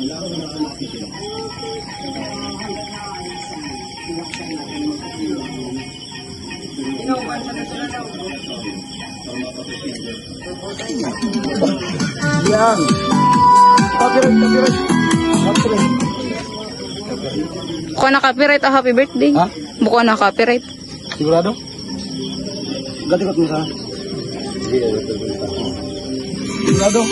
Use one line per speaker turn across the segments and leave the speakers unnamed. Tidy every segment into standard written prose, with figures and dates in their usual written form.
Yan. Copyright.
Buka na copyright o happy birthday?
Ha?
Buka na copyright.
Sigurado? Gatikot mo sa... Sigurado?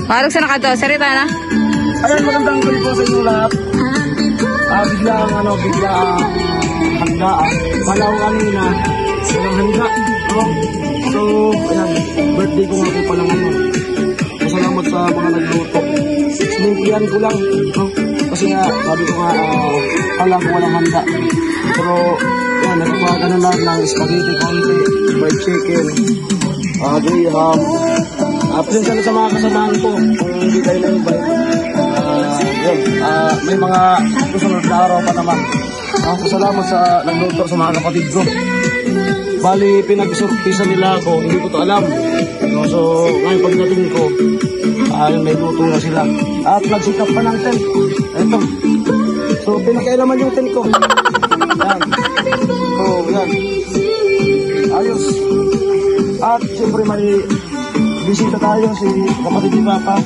Marag sa nakato, sarita na.
Ayan, magandang gabi po sa inyo lahat. Biglang handaan. Palaw kanina, walang handa. So, ayan, birthday ko nga po pala ngayon. Salamat sa mga nagluto. Sinimplihan ko lang. Kasi nga, sabi ko nga, alam ko walang handa. Pero, yan, nagpapaga na lang ng spaghetti konti, fried chicken, graham. Pasensya na sa mga kasamahan ko kung hindi tayo na-invite. May mga susunod na araw pa naman. Salamat sa nagluto sa mga kapatid ko. Bali, pinag-surpisa nila ako, hindi ko to alam. So, ngayon pagdating ko, may luto na sila. At nagsikap pa ng tent. Ito. So, pinakailaman yung tent ko. Yan. So, yan. Ayos. At siyempre may bisita tayo, si kapatid ni Papa,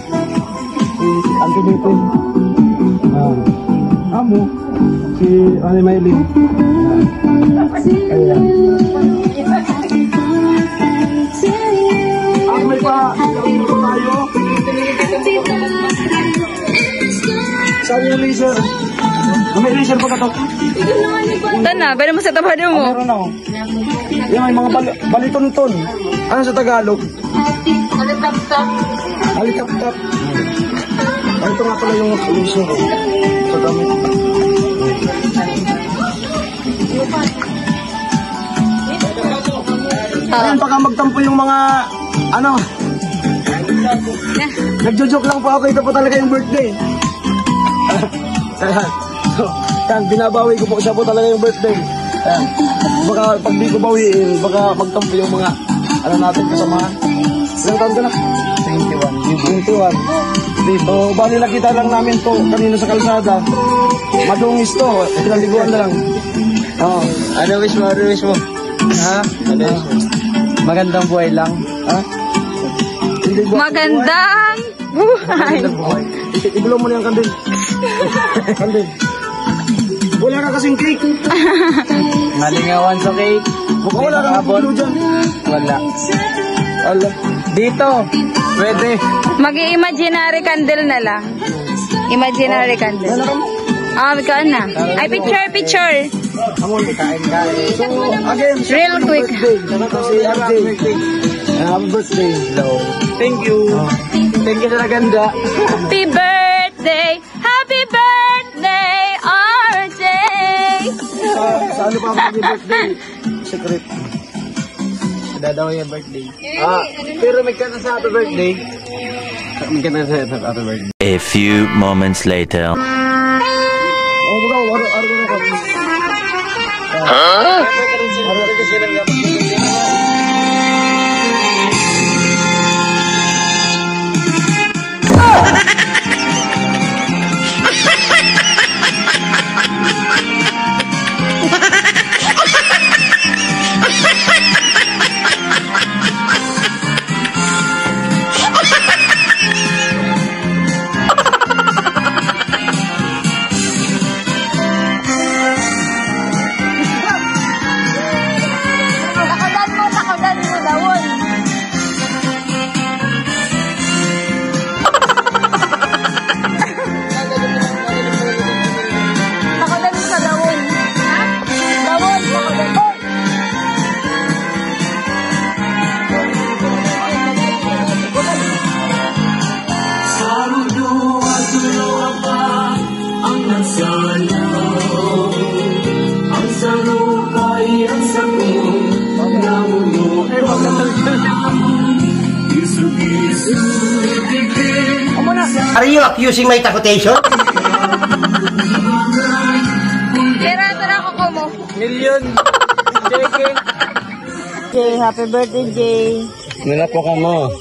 si Auntie Nito, Amo, si Ani Maylin. Ayan. May pa, tayo. Saan yung laser? May laser pa ka to?
Tana, pwede mo sa tabado mo.
Meron ako. Yan, may mga balitonton. Ano sa Tagalog?
Alitap-tap.
Alitap-tap. Ito nga pala yung laser sa gamit. Ayan, baka magtampo yung mga nagjo-joke lang po ako, ito po talaga yung birthday. So, yan, binabawi ko po, siya po talaga yung birthday. Ayan, baka pag di ko bawiin, baka magtampo yung mga natin kasamahan. Ilang taon ka na? 21. So, bali nakita lang namin to kanina sa kalsada. Madungis to, pinaliguan na lang.
Ano wish mo? Ha? Ano wish mo?
Magandang buhay lang. Ha?
Magandang buhay.
Igulo mo na yung kandil. Kandil. Wala ka kasing cake.
Malingawan sa cake.
Baka wala ka igulo dyan.
Wala.
Ala.
Dito. Pwede.
Mag-imaginary candle na lang. Imaginary candle. Ikaw na. Ay, picture.
So, again,
Real quick.
Si RJ. Happy birthday.
Hello. Thank you. Thank you sa naganda.
Happy birthday! Happy birthday, RJ!
Sa ano pa ang birthday? Secret.
Ada daw yung birthday. Pero may kanta sa happy birthday. May kanta sa happy birthday.
A few moments later.
Are you accusing my takutation?
Pirato na ako mo.
Million.
Jay, happy birthday, Jay.
Nila po ka mo.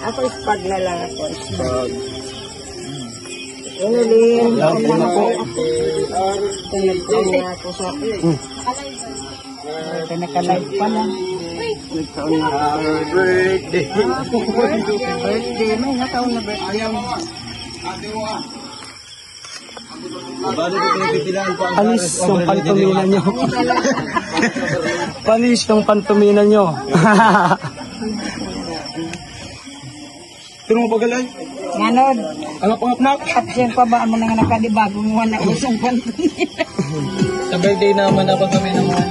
Ako spag na lang ako. Spag. Inulin.
Yan po.
Tunod na ako sa pinaka-live pa lang.
Nagtaon na birthday.
Birthday. May nataon na birthday.
Panis yung pantumina nyo. Panis yung pantumina nyo. Pero mo pagalay?
Nganod.
Ano pangapnak?
Absent pa ba mo nang nakadibagong mo na usang pantunin?
Sa birthday naman ako kami naman.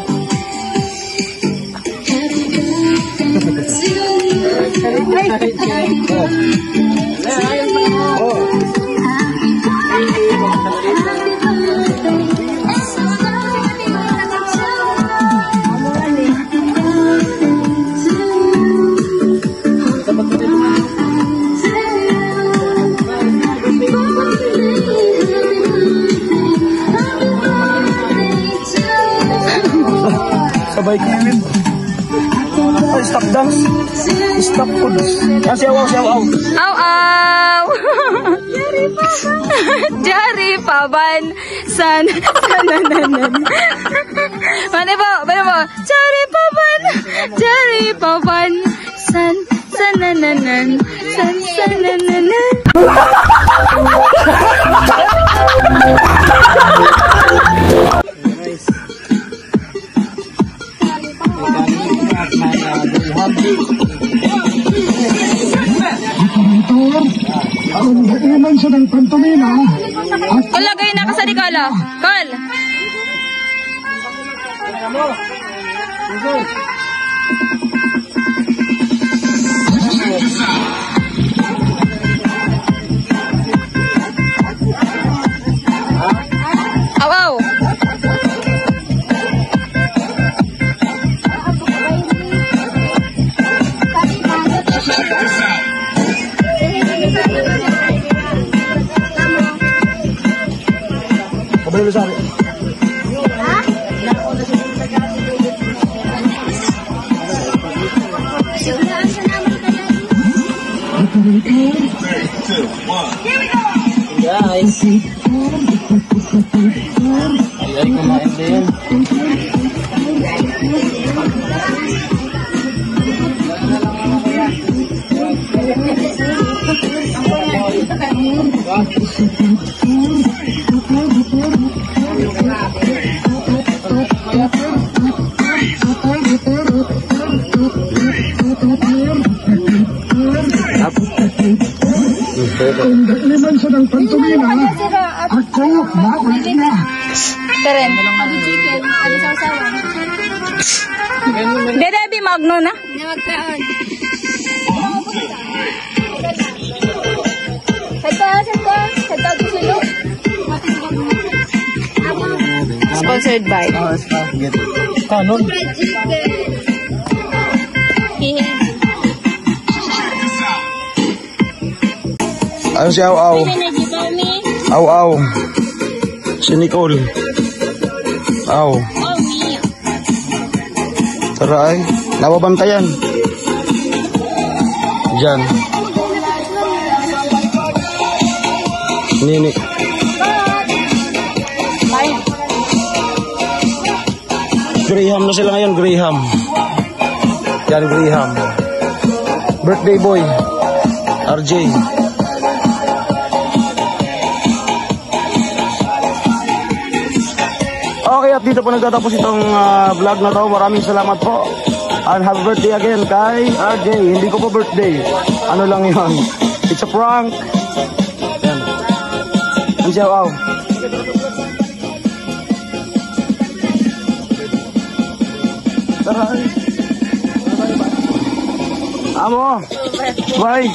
Sabay kiwin. Ay, stop dance. Stop kudos. Ah, siyaw, siyaw.
Aw, aw! Jari paban san sananan. Mane po, Jari paban san sanananan. San sanananan. Kulagay na ka sa Nicola. Call. Aw, aw.
Kabalo sa akin.
Guys. Ay, kumain din.
Liman sa ng pantumina. Ako, bawal na.
Karen. Dede, di magno na. Sponsored by.
Kanon. Ano si Aw-Aw? Aw-Aw. Si Nicole. Aw. Tara ay. Nawabantayan. Diyan. Nini. Graham na sila ngayon, Graham. Yan, Graham. Birthday boy. RJ. Okay, at dito po nagtatapos itong vlog na to. Maraming salamat po. And happy birthday again kay RJ. Hindi ko po birthday. Ano lang yun. It's a prank. Yan. Ang siyaw, aw. Tara. Amo. Bye.